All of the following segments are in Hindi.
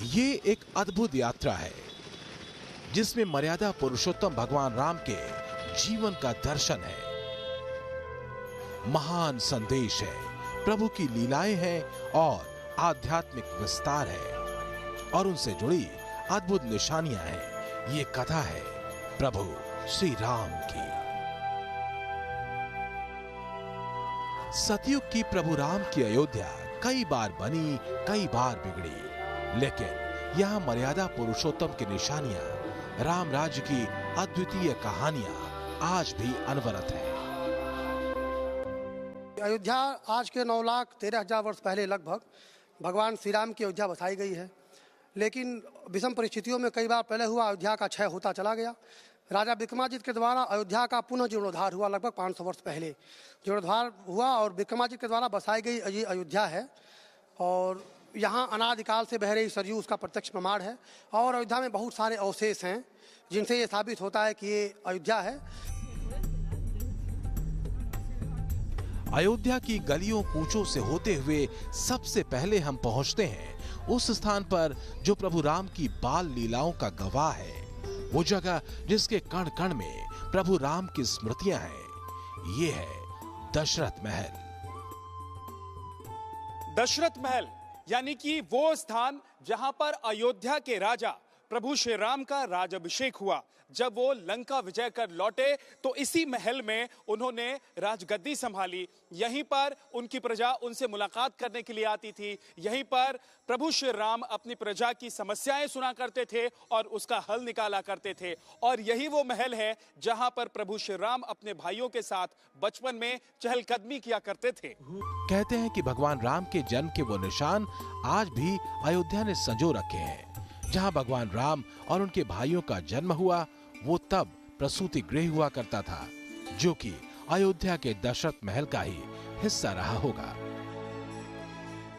ये एक अद्भुत यात्रा है जिसमें मर्यादा पुरुषोत्तम भगवान राम के जीवन का दर्शन है, महान संदेश है, प्रभु की लीलाएं हैं और आध्यात्मिक विस्तार है और उनसे जुड़ी अद्भुत निशानियां हैं। ये कथा है प्रभु श्री राम की। सतयुग की प्रभु राम की अयोध्या कई बार बनी, कई बार बिगड़ी, लेकिन यहाँ मर्यादा पुरुषोत्तम की निशानियां, राम राज्य की अद्वितीय कहानियां आज भी अनवरत है। अयोध्या आज के 9,13,000 वर्ष पहले लगभग भगवान श्री राम की अयोध्या बसाई गई है, लेकिन विषम परिस्थितियों में कई बार पहले हुआ अयोध्या का क्षय होता चला गया। राजा विक्रमादित्य के द्वारा अयोध्या का पुनः जीर्णोद्धार हुआ लगभग 500 वर्ष पहले जीर्णोद्धार हुआ और विक्रमादित्य के द्वारा बसाई गई ये अयोध्या है और यहाँ अनादिकाल से बह रही सरयू उसका प्रत्यक्ष प्रमाण है। और अयोध्या में बहुत सारे अवशेष हैं जिनसे ये साबित होता है कि ये अयोध्या है। अयोध्या की गलियों कूचों से होते हुए सबसे पहले हम पहुंचते हैं उस स्थान पर जो प्रभु राम की बाल लीलाओं का गवाह है, वो जगह जिसके कण कण में प्रभु राम की स्मृतियां हैं। ये है दशरथ महल। दशरथ महल यानी कि वो स्थान जहां पर अयोध्या के राजा प्रभु श्री राम का राजाभिषेक हुआ। जब वो लंका विजय कर लौटे तो इसी महल में उन्होंने राजगद्दी संभाली। यहीं पर उनकी प्रजा उनसे मुलाकात करने के लिए आती थी। यहीं पर प्रभु श्री राम अपनी प्रजा की समस्याएं सुना करते थे और उसका हल निकाला करते थे। और यही वो महल है जहां पर प्रभु श्री राम अपने भाइयों के साथ बचपन में चहलकदमी किया करते थे। कहते हैं कि भगवान राम के जन्म के वो निशान आज भी अयोध्या ने संजो रखे हैं। जहां भगवान राम और उनके भाइयों का जन्म हुआ, वो तब प्रसूति गृह हुआ करता था, जो कि अयोध्या के दशरथ महल का ही हिस्सा रहा होगा।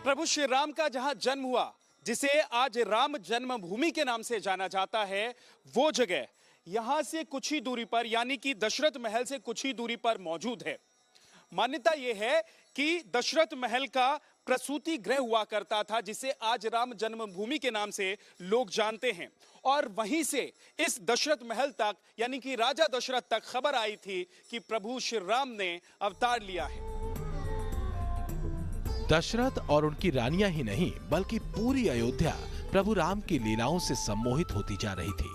प्रभु श्री राम का जहां जन्म हुआ, जिसे आज राम जन्मभूमि के नाम से जाना जाता है, वो जगह यहां से कुछ ही दूरी पर यानी कि दशरथ महल से कुछ ही दूरी पर मौजूद है। मान्यता यह है कि दशरथ महल का प्रसूति गृह हुआ करता था, जिसे आज राम जन्मभूमि के नाम से लोग जानते हैं। और वहीं से इस दशरथ महल तक यानी कि राजा दशरथ तक खबर आई थी कि प्रभु श्री राम ने अवतार लिया है। दशरथ और उनकी रानियां ही नहीं बल्कि पूरी अयोध्या प्रभु राम की लीलाओं से सम्मोहित होती जा रही थी।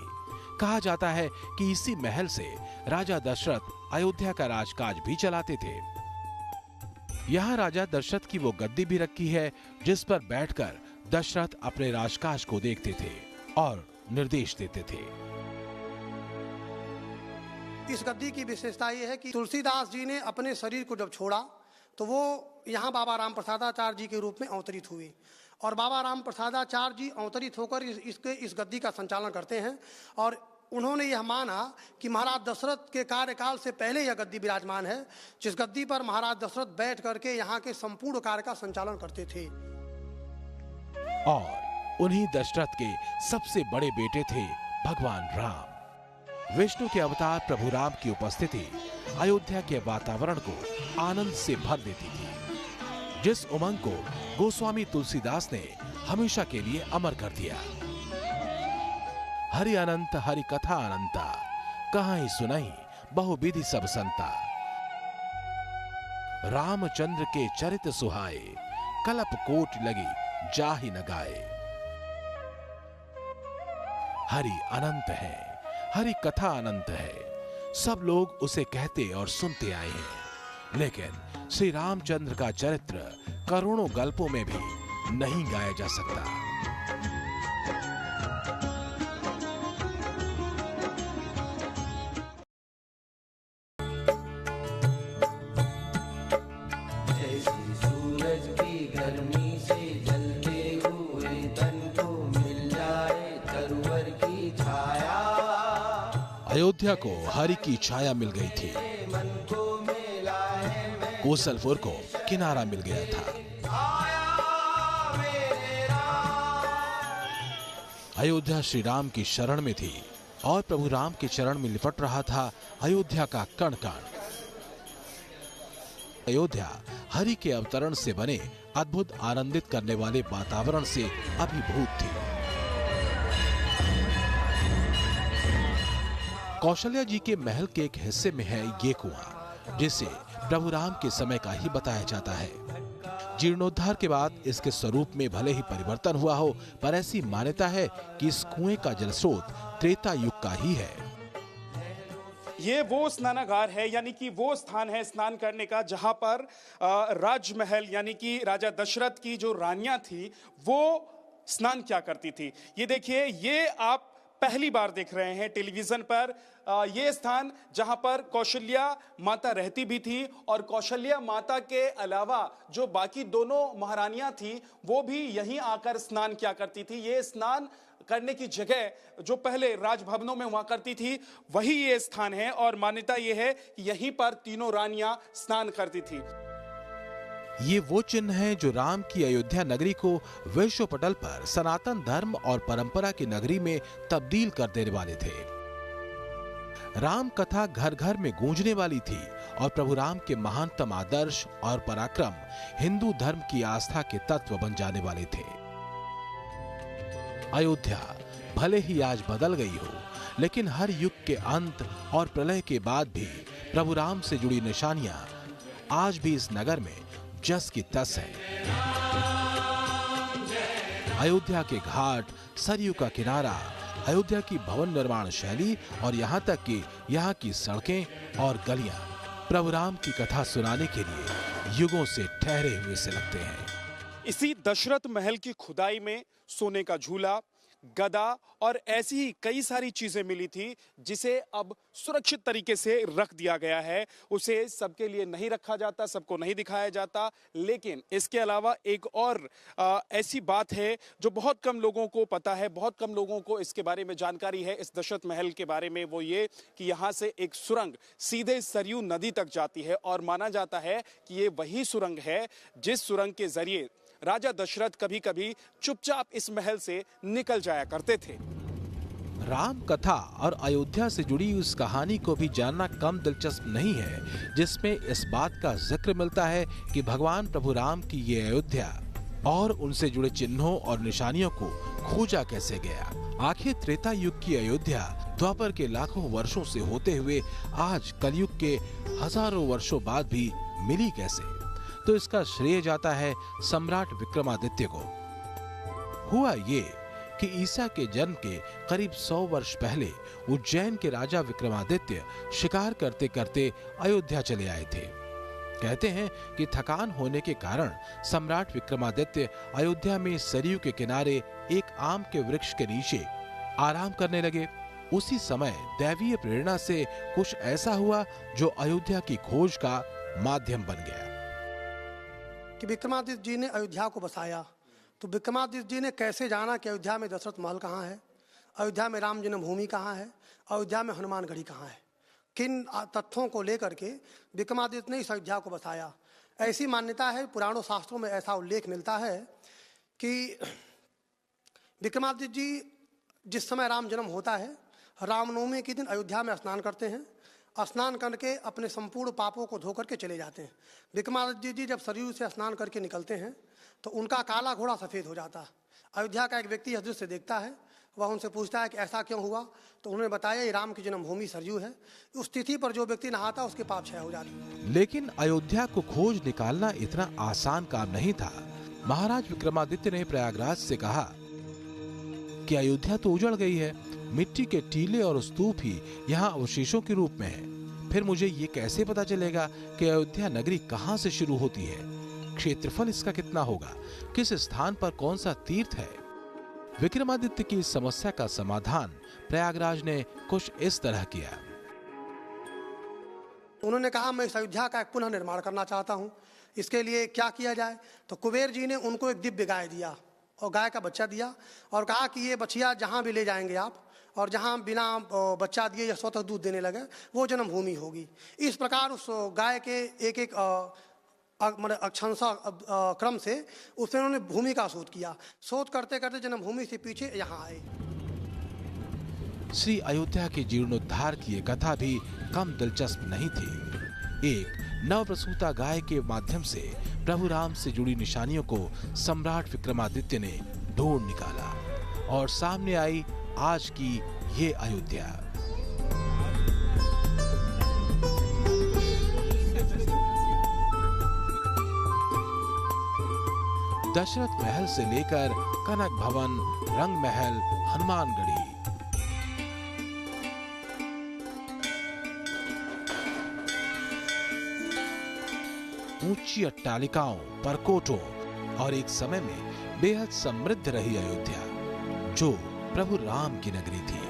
कहा जाता है कि इसी महल से राजा दशरथ अयोध्या का राजकाज भी चलाते थे। यहाँ राजा दशरथ की वो गद्दी भी रखी है जिस पर बैठकर दशरथ अपने राजकाज को देखते थे और निर्देश देते थे। इस गद्दी की विशेषता यह है कि तुलसीदास जी ने अपने शरीर को जब छोड़ा तो वो यहाँ बाबा राम प्रसादाचार्य जी के रूप में अवतरित हुए और बाबा राम प्रसादाचार्य जी अवतरित होकर इस गद्दी का संचालन करते हैं। और उन्होंने यह माना कि महाराज दशरथ के कार्यकाल से पहले यह गद्दी विराजमान है, जिस गद्दी पर महाराज दशरथ बैठ करके यहाँ के संपूर्ण कार्य का संचालन करते थे। और उन्हीं दशरथ के सबसे बड़े बेटे थे भगवान राम। विष्णु के अवतार प्रभु राम की उपस्थिति अयोध्या के वातावरण को आनंद से भर देती थी, जिस उमंग को गोस्वामी तुलसीदास ने हमेशा के लिए अमर कर दिया। हरि अनंत हरि कथा अनंता, कहाँ ही सुनाई बहुविधि सब संता। रामचंद्र के चरित सुहाए, कलप कोट लगी जाहि न गाए। हरि अनंत है, हरि कथा अनंत है, सब लोग उसे कहते और सुनते आए हैं, लेकिन श्री रामचंद्र का चरित्र करोड़ों गल्पों में भी नहीं गाया जा सकता। अयोध्या को हरि की छाया मिल गई थी, कोसलपुर को किनारा मिल गया था। अयोध्या श्री राम की शरण में थी और प्रभु राम के चरण में लिपट रहा था अयोध्या का कण कण। अयोध्या हरि के अवतरण से बने अद्भुत आनंदित करने वाले वातावरण से अभिभूत थी। कौशल्या जी के महल के एक हिस्से में है ये कुआं, जिसे प्रभु राम के समय का ही बताया जाता है। जीर्णोद्धार के बाद इसके स्वरूप में भले ही परिवर्तन हुआ हो, पर ऐसी मान्यता है कि इस कुएं का जलस्रोत त्रेता युग का ही है। ये वो स्नानागार है, यानी कि वो स्थान है स्नान करने का जहां पर राजमहल यानी कि राजा दशरथ की जो रानियां थी वो स्नान क्या करती थी। ये देखिए, ये आप पहली बार देख रहे हैं टेलीविजन पर ये स्थान जहां पर कौशल्या माता रहती भी थी, और कौशल्या माता के अलावा जो बाकी दोनों महारानियां थी वो भी यहीं आकर स्नान किया करती थी। ये स्नान करने की जगह जो पहले राजभवनों में हुआ करती थी वही ये स्थान है, और मान्यता ये है कि यहीं पर तीनों रानियां स्नान करती थी। ये वो चिन्ह हैं जो राम की अयोध्या नगरी को विश्व पटल पर सनातन धर्म और परंपरा की नगरी में तब्दील कर देने वाले थे। राम कथा घर घर में गूंजने वाली थी, और प्रभु राम के महानतम आदर्श और पराक्रम हिंदू धर्म की आस्था के तत्व बन जाने वाले थे। अयोध्या भले ही आज बदल गई हो, लेकिन हर युग के अंत और प्रलय के बाद भी प्रभु राम से जुड़ी निशानियां आज भी इस नगर में जस की तस है। अयोध्या के घाट, सरयू का किनारा, अयोध्या की भवन निर्माण शैली और यहाँ तक कि यहाँ की सड़कें और गलियां प्रभु राम की कथा सुनाने के लिए युगों से ठहरे हुए से लगते हैं। इसी दशरथ महल की खुदाई में सोने का झूला, गदा और ऐसी ही कई सारी चीजें मिली थी, जिसे अब सुरक्षित तरीके से रख दिया गया है। उसे सबके लिए नहीं रखा जाता, सबको नहीं दिखाया जाता, लेकिन इसके अलावा एक और ऐसी बात है जो बहुत कम लोगों को पता है, बहुत कम लोगों को इसके बारे में जानकारी है इस दशरथ महल के बारे में। वो ये कि यहाँ से एक सुरंग सीधे सरयू नदी तक जाती है, और माना जाता है कि ये वही सुरंग है जिस सुरंग के जरिए राजा दशरथ कभी कभी चुपचाप इस महल से निकल जाया करते थे। राम कथा और अयोध्या से जुड़ी उस कहानी को भी जानना कम दिलचस्प नहीं है, जिसमें इस बात का जिक्र मिलता है कि भगवान प्रभु राम की ये अयोध्या और उनसे जुड़े चिन्हों और निशानियों को खोजा कैसे गया। आखिर त्रेता युग की अयोध्या द्वापर के लाखों वर्षों से होते हुए आज कलयुग के हजारों वर्षों बाद भी मिली कैसे, तो इसका श्रेय जाता है सम्राट विक्रमादित्य को। हुआ ये कि ईसा के जन्म के करीब 100 वर्ष पहले उज्जैन के राजा विक्रमादित्य शिकार करते करते अयोध्या चले आए थे। कहते हैं कि थकान होने के कारण सम्राट विक्रमादित्य अयोध्या में सरयू के किनारे एक आम के वृक्ष के नीचे आराम करने लगे। उसी समय दैवीय प्रेरणा से कुछ ऐसा हुआ जो अयोध्या की खोज का माध्यम बन गया। कि विक्रमादित्य जी ने अयोध्या को बसाया, तो विक्रमादित्य जी ने कैसे जाना कि अयोध्या में दशरथ महल कहाँ है, अयोध्या में राम जन्मभूमि कहाँ है, अयोध्या में हनुमानगढ़ी कहाँ है। किन तथ्यों को लेकर के विक्रमादित्य ने इस अयोध्या को बसाया। ऐसी मान्यता है, पुराणों शास्त्रों में ऐसा उल्लेख मिलता है कि विक्रमादित्य जी जिस समय राम जन्म होता है, रामनवमी के दिन अयोध्या में स्नान करते हैं। स्नान करके अपने संपूर्ण पापों को धो करके चले जाते हैं। विक्रमादित्य जी जब सरयू से स्नान करके निकलते हैं तो उनका काला घोड़ा सफ़ेद हो जाता है। अयोध्या का एक व्यक्ति इस दृश्य देखता है, वह उनसे पूछता है कि ऐसा क्यों हुआ, तो उन्होंने बताया ये राम की जन्मभूमि सरयू है। उस तिथि पर जो व्यक्ति नहाता उसके पाप क्षय हो जाते हैं। लेकिन अयोध्या को खोज निकालना इतना आसान काम नहीं था। महाराज विक्रमादित्य ने प्रयागराज से कहा कि अयोध्या तो उजड़ गई है, मिट्टी के टीले और स्तूप ही यहाँ अवशेषों के रूप में है। फिर मुझे ये कैसे पता चलेगा कि अयोध्या नगरी कहाँ से शुरू होती है, क्षेत्रफल इसका कितना होगा, किस स्थान पर कौन सा तीर्थ है। विक्रमादित्य की इस समस्या का समाधान प्रयागराज ने कुछ इस तरह किया। उन्होंने कहा मैं इस अयोध्या का एक पुनः निर्माण करना चाहता हूँ, इसके लिए क्या किया जाए। तो कुबेर जी ने उनको एक दिव्य गाय दिया और गाय का बच्चा दिया और कहा कि ये बच्चिया जहाँ भी ले जाएंगे आप, और जहाँ बिना बच्चा दिए या स्वतः दूध देने लगे वो जन्मभूमि होगी। इस प्रकार उस गाय के एक एक अक्षांशा क्रम से उसने उन्होंने भूमि का शोध किया। शोध करते करते जन्मभूमि से पीछे यहाँ आए। श्री अयोध्या के जीर्णोद्धार की ये कथा भी कम दिलचस्प नहीं थी। एक नवप्रसूता गाय के माध्यम से प्रभु राम से जुड़ी निशानियों को सम्राट विक्रमादित्य ने ढूंढ निकाला और सामने आई आज की ये अयोध्या। दशरथ महल से लेकर कनक भवन, रंग महल, हनुमानगढ़ी, ऊंची अट्टालिकाओं, परकोटों और एक समय में बेहद समृद्ध रही अयोध्या, जो प्रभु राम की नगरी थी।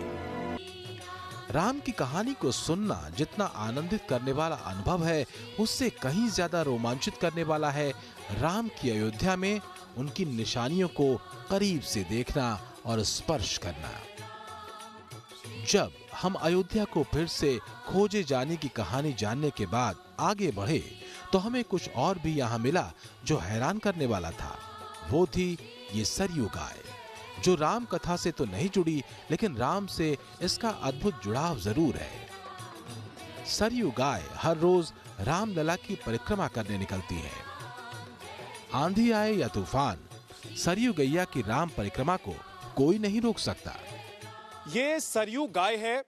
राम की कहानी को सुनना जितना आनंदित करने वाला अनुभव है, उससे कहीं ज्यादा रोमांचित करने वाला है राम की अयोध्या में उनकी निशानियों को करीब से देखना और स्पर्श करना। जब हम अयोध्या को फिर से खोजे जाने की कहानी जानने के बाद आगे बढ़े, तो हमें कुछ और भी यहाँ मिला जो हैरान करने वाला था। वो थी ये सरयू गाय, जो राम कथा से तो नहीं जुड़ी, लेकिन राम से इसका अद्भुत जुड़ाव जरूर है। सरयू गाय हर रोज रामलला की परिक्रमा करने निकलती है। आंधी आए या तूफान, सरयू गैया की राम परिक्रमा को कोई नहीं रोक सकता। ये सरयू गाय है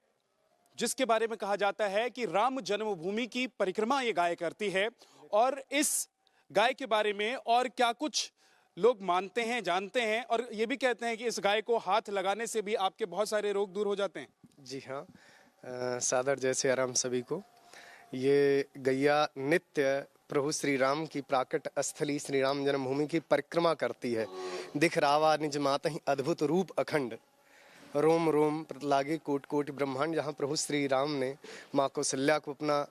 जिसके बारे में कहा जाता है कि राम जन्मभूमि की परिक्रमा ये गाय करती है। और इस गाय के बारे में और क्या कुछ लोग मानते हैं, जानते हैं, और ये भी कहते हैं कि इस गाय को हाथ लगाने से भी आपके बहुत सारे रोग दूर हो जाते हैं। जी हाँ, सादर जय सिया राम सभी को। ये गैया नित्य प्रभु श्री राम की प्राकट स्थली श्री राम जन्मभूमि की परिक्रमा करती है। दिख रावा निज मातहि अद्भुत रूप अखंड, रोम रोम लागे कोट कोट ब्रह्मांड। जहाँ प्रभु श्री राम ने माँ कौशल्या को अपना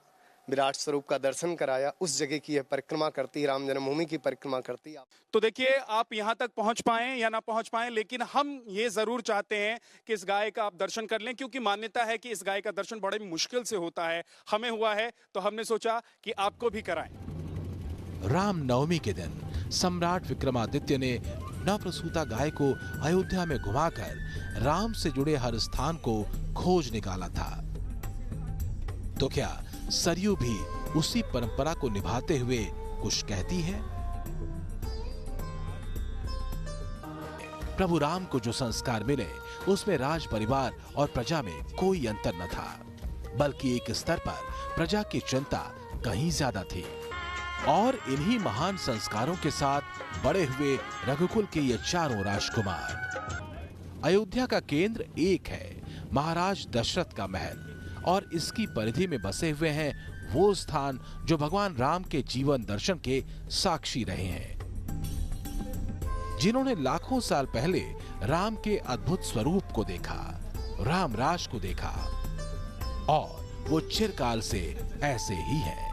विराट स्वरूप का दर्शन कराया, उस जगह की यह परिक्रमा करती, राम जन्मभूमि की परिक्रमा करती। तो देखिए, आप यहाँ तक पहुँच पाएं या ना पहुँच पाएं, लेकिन हम ये जरूर चाहते हैं कि इस गाय का आप दर्शन कर लें, क्योंकि मान्यता है कि इस गाय का दर्शन बड़े मुश्किल से होता है। हमें हुआ है तो हमने सोचा कि आपको भी कराएं। राम नवमी के दिन सम्राट विक्रमादित्य ने नवप्रसूता गाय को अयोध्या में घुमाकर राम से जुड़े हर स्थान को खोज निकाला था। तो क्या सरयू भी उसी परंपरा को निभाते हुए कुछ कहती है? प्रभु राम को जो संस्कार मिले, उसमें राज परिवार और प्रजा में कोई अंतर न था, बल्कि एक स्तर पर प्रजा की चिंता कहीं ज्यादा थी। और इन्हीं महान संस्कारों के साथ बड़े हुए रघुकुल के ये चारों राजकुमार। अयोध्या का केंद्र एक है, महाराज दशरथ का महल, और इसकी परिधि में बसे हुए हैं वो स्थान जो भगवान राम के जीवन दर्शन के साक्षी रहे हैं, जिन्होंने लाखों साल पहले राम के अद्भुत स्वरूप को देखा, राम राज को देखा, और वो चिरकाल से ऐसे ही है।